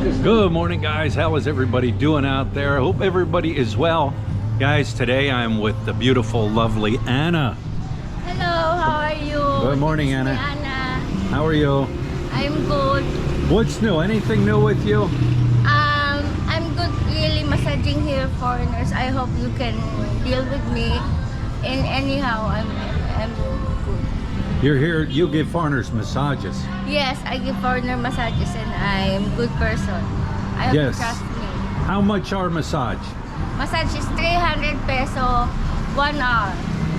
Good morning, guys. How is everybody doing out there? I hope everybody is well. Guys, today I'm with the beautiful, lovely Anna. Hello, how are you? Good morning, This is Anna. me, Anna. How are you? I'm good. What's new? Anything new with you? I'm good really massaging here foreigners. I hope you can deal with me. And anyhow, I'm good. You're here, you give foreigners massages. Yes, I give foreigner massages and I'm a good person. I hope Yes. you trust me. How much are massage? Massage is 300 peso, 1 hour.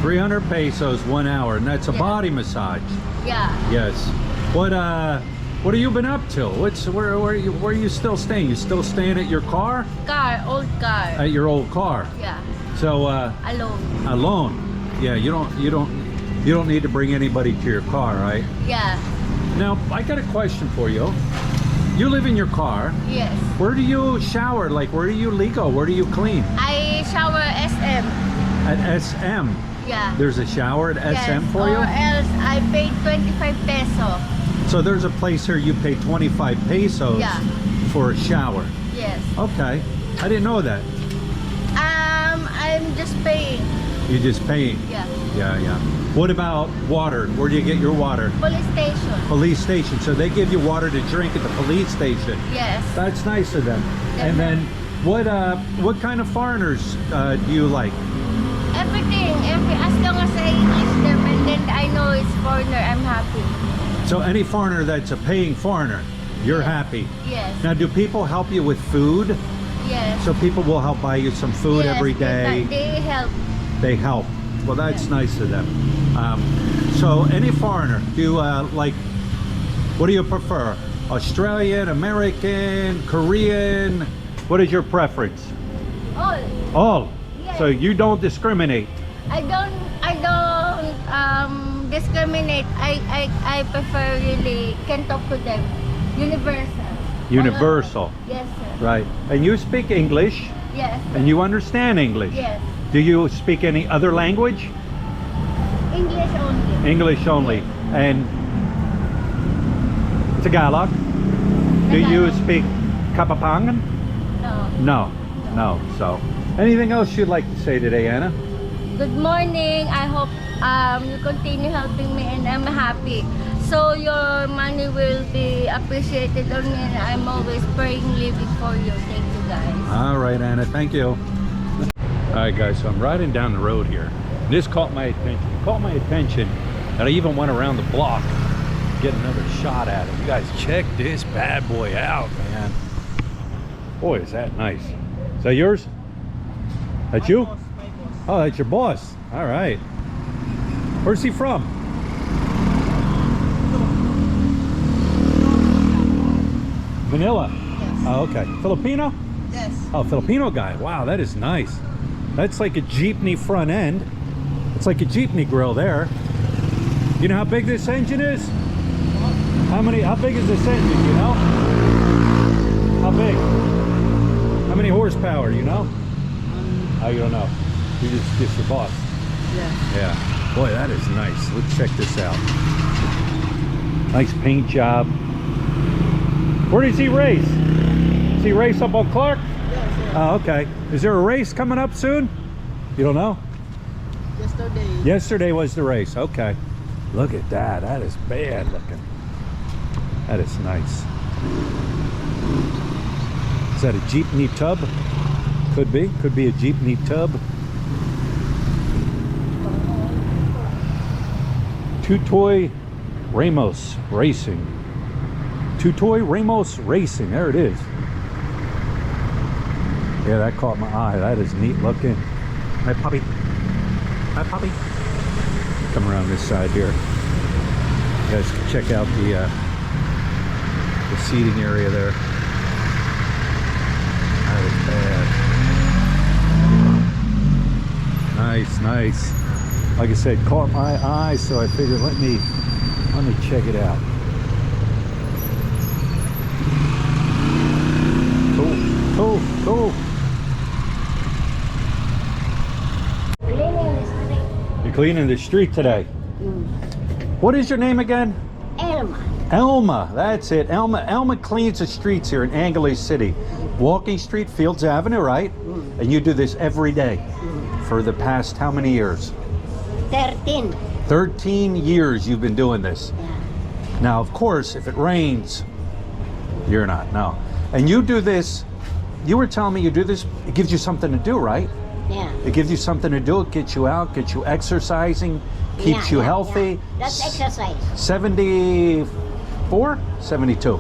300 pesos, 1 hour, and that's a Yeah. body massage. Yeah. Yes. What have you been up to? Where are you still staying? You still staying at your car? Old car. At your old car. Yeah. So Alone. alone. Yeah, you don't need to bring anybody to your car, right? Yeah. Now, I got a question for you. You live in your car. Yes. Where do you shower? Like, where do you go? Where do you clean? I shower SM. At SM. Yeah. There's a shower at SM Yes, for you? or else I paid 25 peso. So there's a place here you pay 25 pesos Yeah. for a shower. Yes. Okay. I didn't know that. I'm just paying. You're just paying. Yeah. Yeah. What about water? Where do you get your water? Police station. Police station. So they give you water to drink at the police station. Yes. That's nice of them. And then what kind of foreigners do you like? Everything. As long as I English them and then I know it's foreigner, I'm happy. So any foreigner that's a paying foreigner, you're Yes. happy. Yes. Now, do people help you with food? Yes. So people will help buy you some food Yes, every day. They help. They help. Well, that's Yes. nice of them. So any foreigner, do you like, what do you prefer? Australian, American, Korean? What is your preference? All. All. Yes. So you don't discriminate. I don't discriminate. I prefer really can talk to them. Universal. Universal. Yes, sir. Right. And you speak English Yes. and you understand English. Yes. Do you speak any other language? English only. English only. And Tagalog? Do you Tagalog. speak Kapapangan? No. No. So, anything else you'd like to say today, Anna? Good morning. I hope you continue helping me and I'm happy. So your money will be appreciated on me and I'm always praying living for you. Thank you guys. All right, Anna, thank you. All right, guys, so I'm riding down the road here. This caught my attention. It caught my attention that I even went around the block to get another shot at it. You guys check this bad boy out, man. Boy, is that nice. Is that yours? That's you? Oh, that's your boss. All right. Where's he from? Manila? Yes. Oh, okay. Filipino? Yes. Oh, Filipino guy. Wow, that is nice. That's like a jeepney front end. It's like a jeepney grill there. You know how big this engine is? How big is this engine, you know? How big? How many horsepower, you know? Oh, you don't know. You just your boss. Yeah. Yeah. Boy, that is nice. Let's check this out. Nice paint job. Where does he race? Does he race up on Clark? Yes. Oh, okay. Is there a race coming up soon? You don't know? Yesterday. Yesterday was the race. Okay. Look at that. That is bad looking. That is nice. Is that a jeepney tub? Could be. Could be a jeepney tub. Tutoy Ramos Racing. Tutoy Ramos Racing. There it is. Yeah, that caught my eye. That is neat looking. Hi, puppy. Hi, puppy. Come around this side here. You guys can check out the seating area there. That is bad. Nice. Like I said, caught my eye, so I figured let me check it out. Cool. You're cleaning the street today. What is your name again? Elma. Elma, that's it. Elma cleans the streets here in Angeles City. Walking Street, Fields Avenue, right? And you do this every day for the past how many years? 13. 13 years you've been doing this. Yeah. Now, of course, if it rains, you're not, no. And you do this, you were telling me you do this, it gives you something to do, right? Yeah. It gives you something to do, it gets you out, gets you exercising, keeps you healthy. Yeah. That's exercise. 74? 72?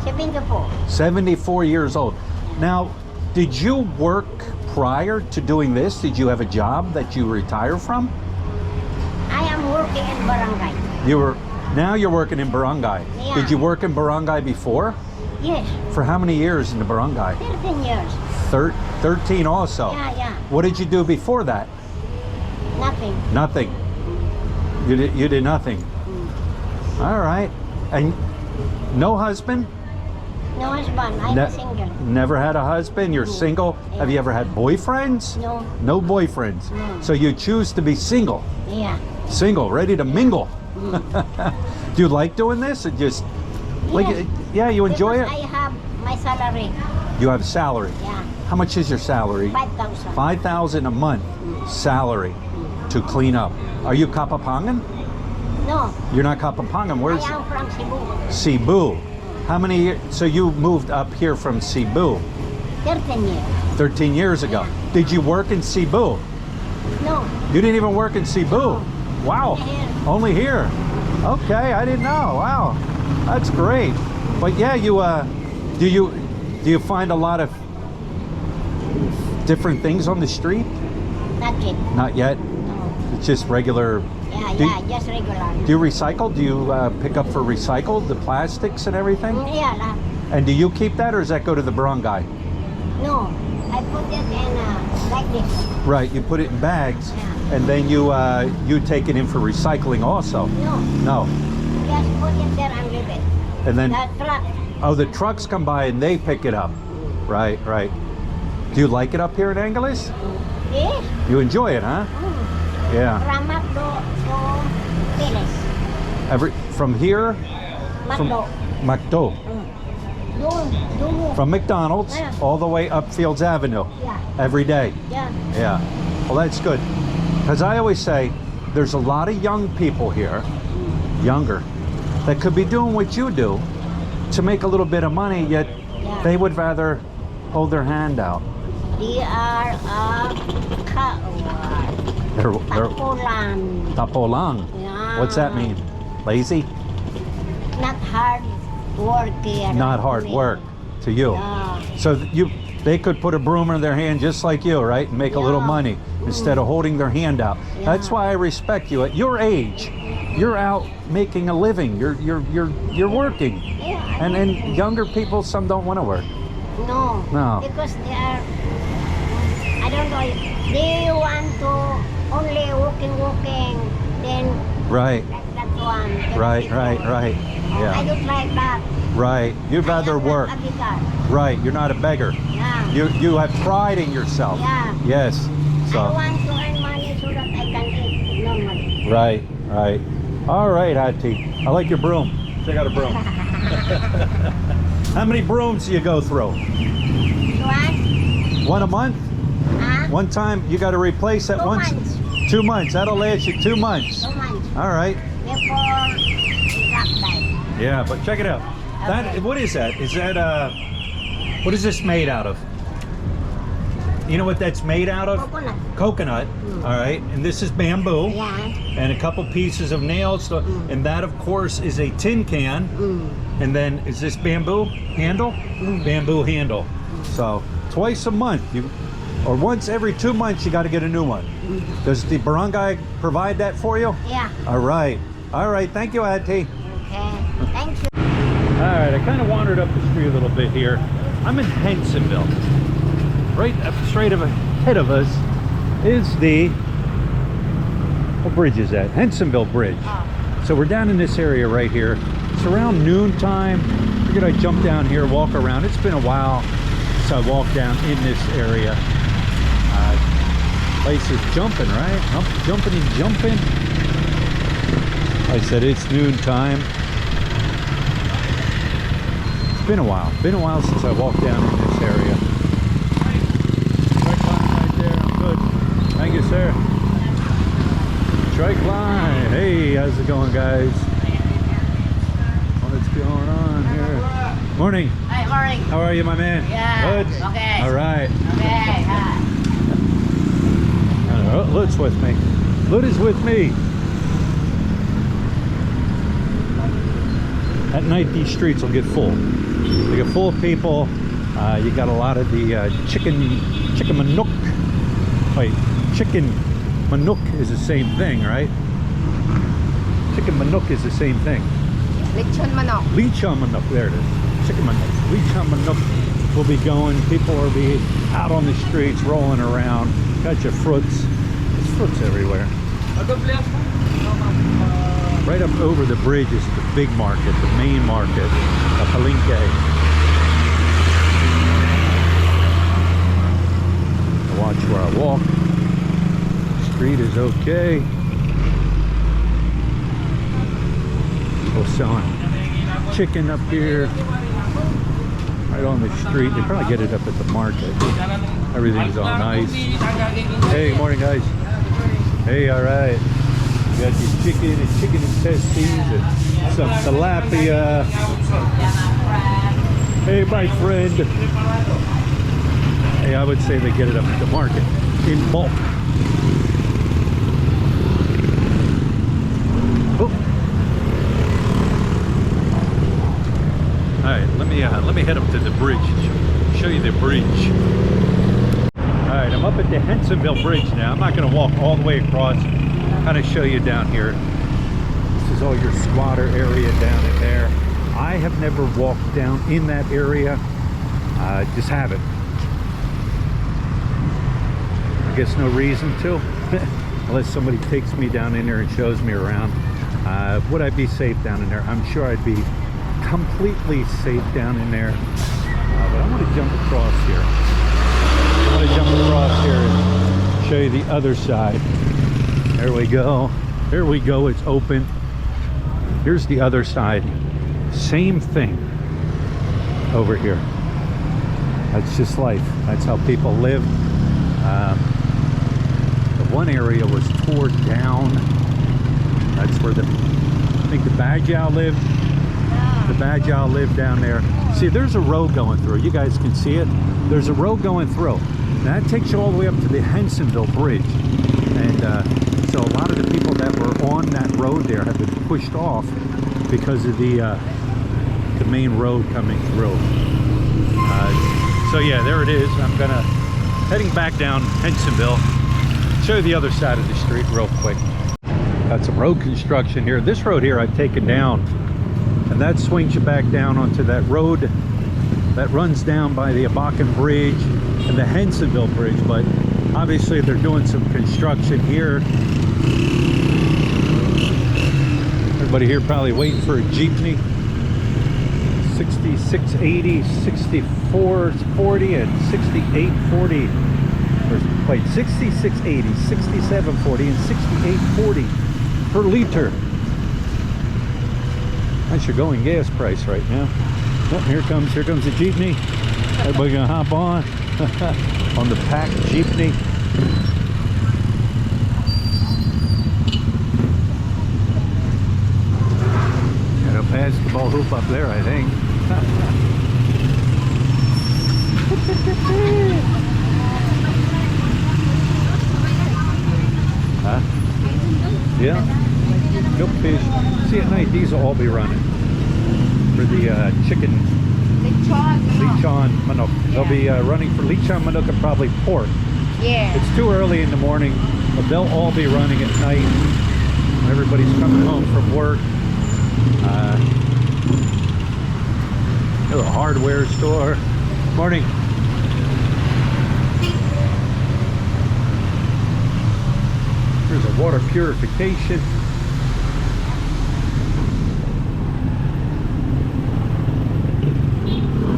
74. 74 years old. Now, did you work prior to doing this? Did you have a job that you retired from? I am working in barangay. Now you're working in barangay. Yeah. Did you work in barangay before? Yes. For how many years in the barangay? 13 years. 13 also. Yeah. What did you do before that? Nothing. Nothing. You did nothing. All right. And no husband? No husband. I'm single. Never had a husband? You're single? Yeah. Have you ever had boyfriends? No. No boyfriends. No. So you choose to be single. Yeah. Single, ready to mingle. Do you like doing this? Or just like, yeah, you enjoy Because it? I have my salary. You have salary. Yeah. How much is your salary? 5,000. 5,000 a month salary to clean up. Are you Kapapangan? No. You're not Kapapangan. Where's I am from Cebu. Cebu? How many years? So you moved up here from Cebu 13 years. 13 years ago. Yeah. Did you work in Cebu? No. You didn't even work in Cebu? Wow. Here. Only here. Okay, I didn't know. Wow. That's great. But yeah, you do you find a lot of different things on the street? Not yet. Not yet. No. It's just regular. Just regular. Do you recycle? Do you pick up for recycled, the plastics and everything? Yeah, lah. And do you keep that, or does that go to the barangay? No. I put it in like this. Right, you put it in bags, Yeah. and then you take it in for recycling also. No. No. Just put it there and leave it. And then, The truck. oh, the trucks come by and they pick it up. Right, right. Do you like it up here in Angeles? Yes. You enjoy it, huh? Yeah. From Macdo to Pilis. From here, Macdo. Macdo, Do. from McDonald's Yeah. all the way up Fields Avenue Yeah. every day. Yeah. Yeah. Well, that's good. Because I always say there's a lot of young people here, younger, that could be doing what you do to make a little bit of money, yet Yeah. they would rather hold their hand out. They are They're Tapulan. tapolang. Yeah. What's that mean? Lazy? Not hard work here. Not hard work to you. Yeah. So they could put a broom in their hand just like you, right? And make a little Yeah. money instead of holding their hand out. Yeah. That's why I respect you. At your age, you're out making a living. You're working. Yeah. And younger people, some don't want to work. No. No. Because they are, I don't know, they want to only walking, then Right. like that one. Right. I Yeah. don't like that. Right. You'd rather I am work. not a beggar. Right. You're not a beggar. Yeah. You have pride in yourself. Yeah. Yes. I So. want to earn money so that I can eat normally. Right. Right. All right, Hati. I like your broom. Check out a broom. How many brooms do you go through? One a month? Huh? One time you got to replace that 2 once? months. 2 months. That'll last you 2 months. 2 months. All right. Before the truck died. Yeah, but check it out. That Okay. what is that? Is that what is this made out of? You know what that's made out of? Coconut. Coconut. All right. And this is bamboo. Yeah. And a couple pieces of nails. So, and that, of course, is a tin can. And then is this bamboo handle? Bamboo handle. So twice a month, or once every 2 months, you got to get a new one. Does the barangay provide that for you? Yeah. All right. All right. Thank you, Auntie. Okay. Thank you. All right. I kind of wandered up the street a little bit here. I'm in Hensonville. Right up straight ahead of us is what bridge is that? Hensonville Bridge. So we're down in this area right here. It's around noontime. We're gonna jump down here, walk around. It's been a while since I walked down in this area. Place is jumping, right? Jumping and jumping. I said it's noontime. been a while. Been a while since I walked down in this area. Trike line right there. I'm good. Thank you, sir. Trike line. Hey, how's it going, guys? What's going on here? Morning. Hi, morning. How are you, my man? Yeah. Good. Okay. All right. Okay. Lut's with me. Lut is with me. At night, these streets will get full. They get full of people. You got a lot of the chicken manok. Wait, chicken manok is the same thing, right? Chicken manok is the same thing. Lechon manok. Lechon manok, there it is. Chicken manok. Lechon manok will be going. People will be out on the streets, rolling around. Got your fruits. There's fruits everywhere. Right up over the bridge is the big market, the main market, the Palenque. I watch where I walk. The street is okay. People selling chicken up here. Right on the street. They probably get it up at the market. Everything's all nice. Hey, morning, guys. Hey, all right. You got your chicken and chicken intestines and some tilapia. Hey, my friend. Hey, I would say they get it up at the market in bulk. Oh. All right, let me head up to the bridge. Show you the bridge. All right, I'm up at the Hensonville bridge now. I'm not going to walk all the way across. Kind of show you down here. This is all your squatter area down in there. I have never walked down in that area. Just haven't. I guess no reason to, unless somebody takes me down in there and shows me around. Would I be safe down in there? I'm sure I'd be completely safe down in there. But I want to jump across here. I want to jump across here and show you the other side. There we go. There we go. It's open. Here's the other side. Same thing over here. That's just life. That's how people live. The one area was torn down. That's where I think the Bajau lived. The Bajau lived down there. See, there's a road going through. You guys can see it. There's a road going through. Now, that takes you all the way up to the Hensonville bridge. And so a lot of the people that were on that road there have been pushed off because of the main road coming through. So yeah, there it is. I'm heading back down Hensonville. Show you the other side of the street real quick. Got some road construction here. This road here I've taken down, and that swings you back down onto that road that runs down by the Abacan Bridge and the Hensonville Bridge. But obviously they're doing some construction here. Everybody here probably waiting for a jeepney. 6680, 6440, and 6840. Wait, 6680, 6740, and 6840 per liter. That's your going gas price right now. Oh, here comes the jeepney. Everybody gonna hop on on the packed jeepney. Got a basketball hoop up there, I think. Huh? Yeah. No fish. See, at night these will all be running for the chicken. Lechon manok. They'll be running for lechon manok and probably pork. Yeah. It's too early in the morning, but they'll all be running at night when everybody's coming home from work. There's a hardware store. Morning. There's a water purification.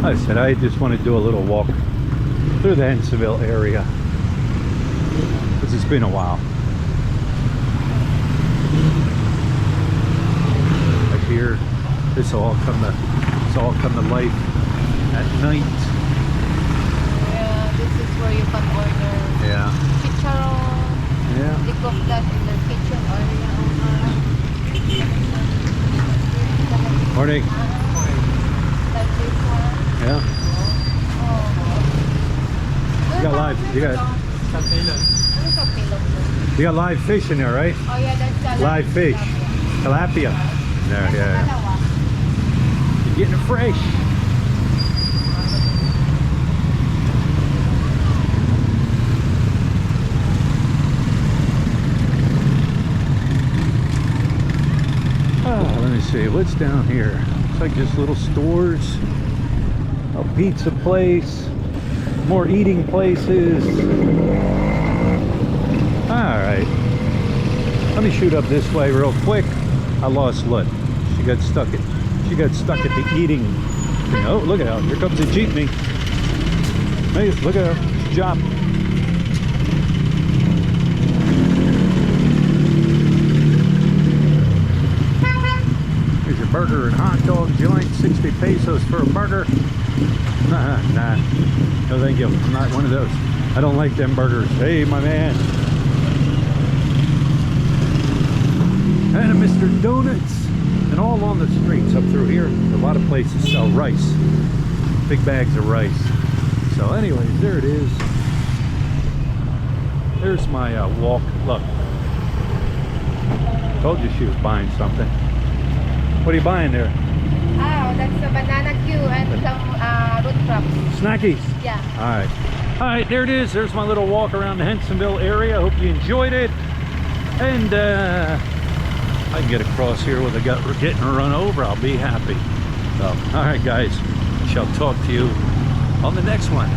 I said I just want to do a little walk through the Hensonville area because it's been a while. Right here, this will all come to life. at night. Yeah, this is where you can order Yeah. chicharon. Yeah. They cook that in their kitchen area. Morning. Like this one. Yeah. You got live. You got. Ano sa pilog? You got live fish in there, right? Oh yeah, that's the Live fish. Tilapia. There, yeah. Dalawa. You're getting it fresh. Let me see what's down here. It's like just little stores, a pizza place, more eating places. All right, let me shoot up this way real quick. I lost Lut. She got stuck at the eating thing. Oh, look out, here comes a jeepney. Hey, look at her job. Burger and hot dog joint, 60 pesos for a burger. Nah, no thank you. I'm not one of those. I don't like them burgers. Hey, my man. And a Mr. Donuts. And all on the streets up through here, a lot of places sell rice. Big bags of rice. So anyways, there it is. There's my walk. Look. Told you she was buying something. What are you buying there? Oh, that's a banana Q and some root crops. Snackies. Yeah. All right, there it is. There's my little walk around the Hensonville area. Hope you enjoyed it. And I can get across here without getting run over. I'll be happy. So, all right, guys. Shall talk to you on the next one.